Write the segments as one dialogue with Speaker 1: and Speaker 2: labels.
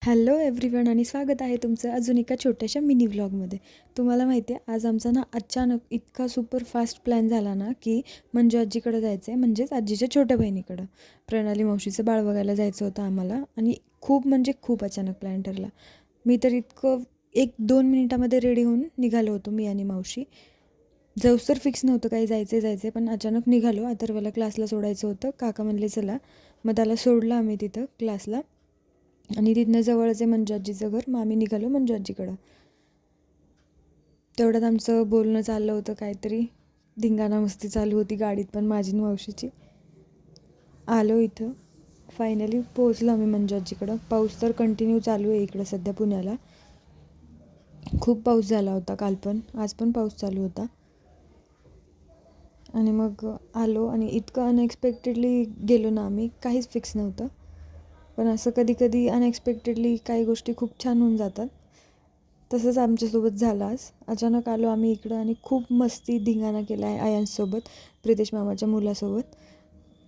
Speaker 1: Hello everyone आणि स्वागत आहे तुमचं अजून एका छोट्याशा मिनी व्लॉगमध्ये. तुम्हाला माहिती आहे आज आमचा ना अचानक इतका सुपर फास्ट प्लॅन झाला ना की मंजू आजीकडे जायचं आहे, म्हणजेच आजीच्या छोट्या बहिणीकडं. प्रणाली मावशीचं बाळ बघायला जायचं होतं आम्हाला आणि खूप म्हणजे खूप अचानक प्लॅन ठरला. मी तर इतकं 1-2 मिनिटामध्ये रेडी होऊन निघालो होतो मी आणि मावशी. जवसर फिक्स नव्हतं काही जायचं पण अचानक निघालो. अथर्वला क्लासला सोडायचं होतं. काका म्हणले चला, मग त्याला सोडलं आम्ही तिथं क्लासला आणि तिथनं जवळच आहे मंजू आजीचं घर. मग आम्ही निघालो मंजू आजीकडं. तेवढ्यात आमचं बोलणं चाललं होतं, काहीतरी धिंगाणा मस्ती चालू होती गाडीत पण माझी आणि मावशीची. आलो इथं, फायनली पोहोचलो आम्ही मंजू आजीकडं. पाऊस तर कंटिन्यू चालू आहे इकडं सध्या पुण्याला. खूप पाऊस झाला होता काल पण, आज पण पाऊस चालू होता. आणि मग आलो आणि इतकं अनएक्सपेक्टेडली गेलो ना आम्ही, काहीच फिक्स नव्हतं. पण असं कधी कधी अनएक्सपेक्टेडली काही गोष्टी खूप छान होऊन जातात. तसंच आमच्यासोबत झालं आज. अचानक आलो आम्ही इकडं आणि खूप मस्ती धिंगाणा केला आहे आयांशसोबत, प्रितेश मामाच्या मुलासोबत.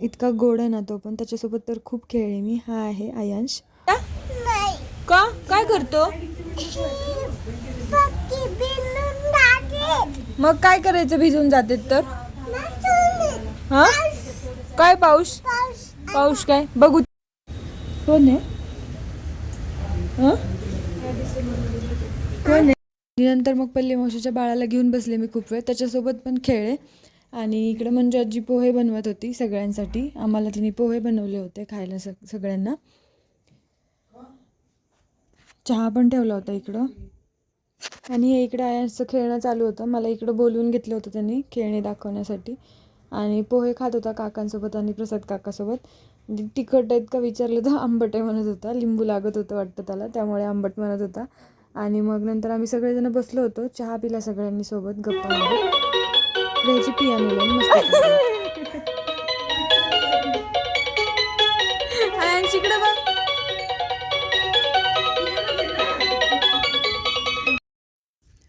Speaker 1: इतका गोड आहे ना तो पण, त्याच्यासोबत तर खूप खेळले मी. हा आहे आयांश. का काय करतो मग? काय करायचं भिजून जाते तर? हा काय पाऊस पाऊस काय बघू. कोण आहे? कोण आहे? नंतर मग पल्ली मावशीच्या बाळाला घेऊन बसले मी खूप वेळ, त्याच्यासोबत पण खेळले. आणि इकडे मंजू आजी पोहे बनवत होती सगळ्यांसाठी. आम्हाला तिने पोहे बनवले होते खायला सगळ्यांना. चहा पण ठेवला होता इकडं. आणि हे इकडं आयांचं खेळणं चालू होतं. मला इकडं बोलवून घेतलं होतं त्यांनी खेळणे दाखवण्यासाठी. आणि पोहे खात होता काकांसोबत आणि प्रसाद काकासोबत. तिखट आहेत का विचारलं तर आंबट आहे म्हणत होता. लिंबू लागत होतं वाटतं त्याला, त्यामुळे आंबट म्हणत होता. आणि मग नंतर आम्ही सगळेजण बसलो होतो, चहा पिला सगळ्यांनी सोबत गप्पा मारत. घ्यायची पियानो लावून मस्त.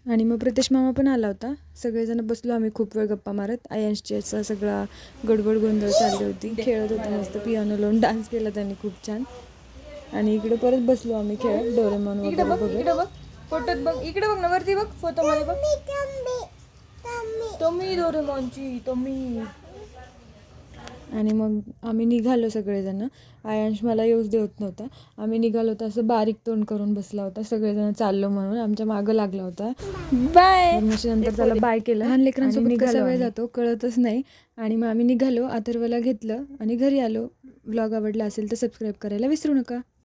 Speaker 1: आणि मग प्रितेश मामा पण आला होता. सगळेजण बसलो आम्ही खूप वेळ गप्पा मारत. आयांशची असा सगळा गडबड गोंधळ चालली होती. खेळत होता मस्त पियानो लावून, डान्स केला त्यांनी खूप छान. आणि इकडे परत बसलो आम्ही खेळत डोरेमॉन वगैरे बघत. इकडे बघ फोटोत बघ, इकडे बघ ना वरती बघ फोटो मध्ये बघ. तुम्ही डोरेमॉनची तुम्ही. आणि मग आम्ही निघालो सगळेजण. आयांश मला येऊच देत नव्हता. आम्ही निघालो तर असं बारीक तोंड करून बसला होता. सगळेजण चाललो म्हणून आमच्या मागं लागला होता. बाय नंतर त्याला बाय केलं. लहान लेकरांसोबत कसा वेळ जातो कळतच नाही. आणि मग आम्ही निघालो, अथर्वला घेतलं आणि घरी आलो. व्लॉग आवडला असेल तर सबस्क्राईब करायला विसरू नका.